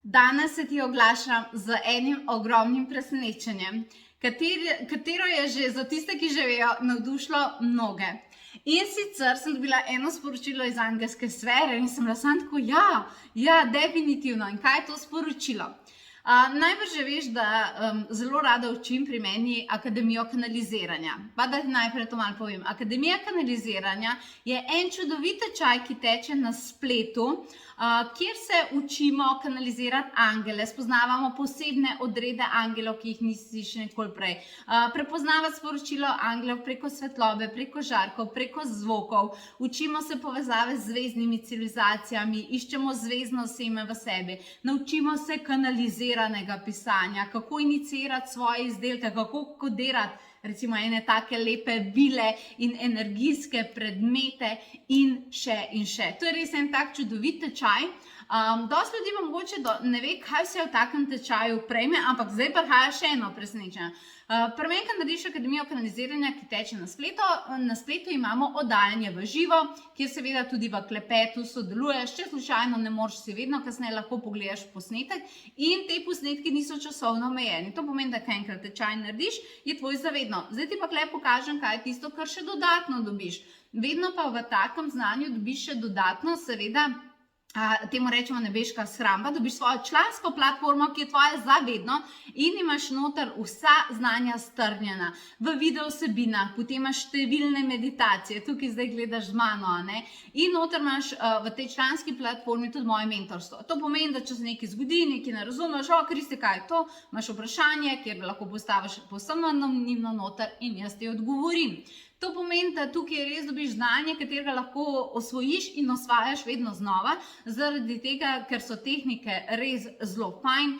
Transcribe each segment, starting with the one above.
Danes se ti oglašam z enim ogromnim presenečenjem, katero je že za tiste, ki že vejo, navdušilo mnoge. In sicer sem dobila eno sporočilo iz angelske sfere in sem bila samo tako, ja, definitivno. In kaj je to sporočilo? Najbrž že veš, da zelo rada učim pri meni Akademijo kanaliziranja. Pa da ti najprej to malo povem. Akademija kanaliziranja je en čudovit tečaj, ki teče na spletu, kjer se učimo kanalizirati angele, spoznavamo posebne odrede angelov, ki jih nisi še nikoli prej. Prepoznavati sporočilo angelov preko svetlobe, preko žarkov, preko zvokov. Učimo se povezave z zvezdnimi civilizacijami, iščemo zvezdno seme v sebi. Naučimo se kanaliziranega pisanja, kako inicirati svoje izdelke, kako kodirati recimo ene take lepe vile in energijske predmete in še. To je res en tak čudovit tečaj. Dosti ljudi mogoče ne ve, kaj se v takem tečaju prejme, ampak zdaj prihaja še eno presenečenje. Pri meni, ko narediš Akademijo kanaliziranja, ki teče na spletu imamo oddajanje v živo, kjer seveda tudi v klepetu sodeluješ, če slučajno ne moreš, si vedno kasneje lahko pogledaš posnetek in te posnetki niso časovno omejeni. To pomeni, da kaj enkrat tečaj narediš, je tvoj zavedno. Zdaj ti pa tukaj pokažem, kaj je tisto, kar še dodatno dobiš. Vedno pa v takem znanju dobiš še dodatno, seveda, temu rečemo nebeška shramba, dobiš svojo člansko platformo, ki je tvoja zavedno in imaš noter vsa znanja strnjena v video vsebinah, potem imaš številne meditacije, tukaj zdaj gledaš z mano, in noter imaš v tej članski platformi tudi moje mentorstvo. To pomeni, da če se nekaj zgodi, nekaj ne razumeš, Kristi, kaj je to, imaš vprašanje, kjer lahko postaviš povsem anonimno noter in jaz ti odgovorim. To pomeni, da tukaj res dobiš znanje, katerega lahko osvojiš in osvajaš vedno znova, zaradi tega, ker so tehnike res zelo fajn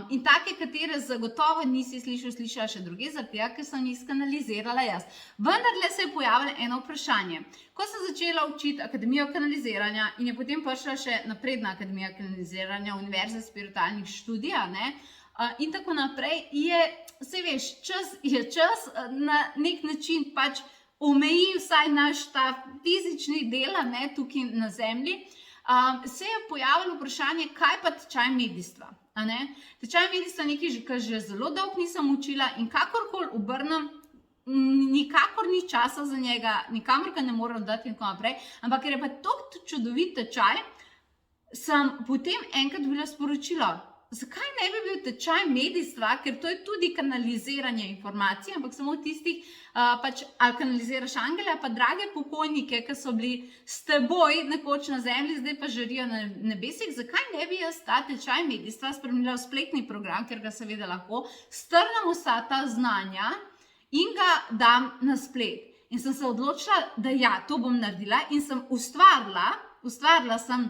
in take, katere zagotovo nisi slišala še druge, zaradi tega, ker sem jih skanalizirala jaz. Vendarle se je pojavilo eno vprašanje. Ko sem začela učiti Akademijo kanaliziranja in je potem prišla še napredna Akademija kanaliziranja Univerze spiritualnih študij, in tako naprej, saj veš, čas je čas, na nek način pač omeji vsaj naš ta fizični del, tukaj na zemlji, se je pojavilo vprašanje, kaj pa tečaj medijstva. Tečaj medijstva je nekaj, kar že zelo dolgo nisem učila in kakorkoli obrnem, nikakor ni časa za njega, nikamor ga ne morem dati in tako naprej, ampak ker je pa tako čudovit tečaj, sem potem enkrat dobila sporočilo, zakaj ne bi bil tečaj medijstva, ker to je tudi kanaliziranje informacij, ampak samo tistih, ali kanaliziraš angele, pa drage pokojnike, ki so bili s teboj nekoč na zemlji, zdaj pa žarijo na nebesih, zakaj ne bi jaz ta tečaj medijstva spremenila v spletni program, ker ga seveda lahko strnem vsa ta znanja in ga dam na splet. In sem se odločila, da ja, to bom naredila in sem ustvarila sem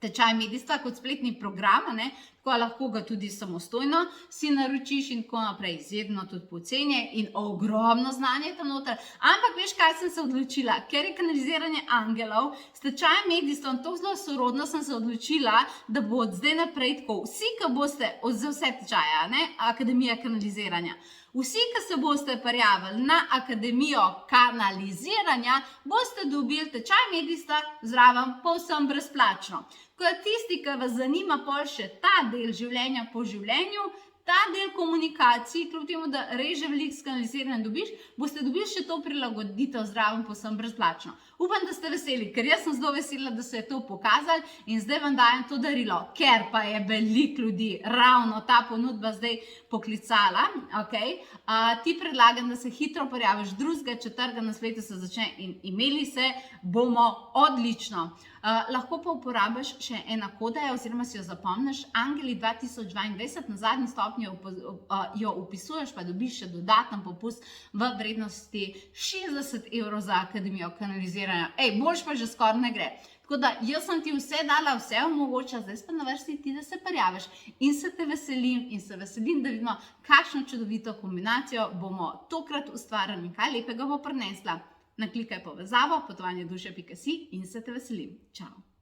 tečaj medijstva kot spletni program, tako lahko ga tudi samostojno si naročiš in tako naprej, izjedno tudi poceni in ogromno znanje tam noter. Ampak veš, kaj sem se odločila? Ker je kanaliziranje angelov, s tečajem medijstvom, to zelo sorodno sem se odločila, da bo od zdaj naprej tako. Vsi, ki boste, za vse tečaje, Akademija kanaliziranja, vsi, ki se boste prijavili na Akademijo kanaliziranja, boste dobili tečaj medijstva zraven povsem brezplačno. Ko je tisti, ki vas zanima pol še ta del življenja po življenju, ta del komunikacij, kljub temu, da res že veliko skanaliziranja dobiš, boste dobili še to prilagoditev zraven povsem brezplačno. Upam, da ste veseli, ker jaz sem zelo vesela, da se je to pokazalo in zdaj vam dajem to darilo, ker pa je veliko ljudi ravno ta ponudba zdaj poklicala, ti predlagam, da se hitro prijaviš 2. 4. na spletu se začne in imeli se bomo odlično. Lahko pa uporabiš še ena koda oziroma si jo zapomniš, Angeli 2022, na zadnji stopnji jo upisuješ, pa dobiš še dodaten popust v vrednosti 60 € za Akademijo kanaliziranja. Boljš pa že skoraj ne gre. Tako da jaz sem ti vse dala, vse omogoča, zdaj pa na vrsti ti, da se prijaviš in se te veselim in se veselim, da vidimo, kakšno čudovito kombinacijo bomo tokrat ustvarili in kaj lepega bo prinesla. Naklikaj povezavo potovanje duše.si in se te veselim. Čau!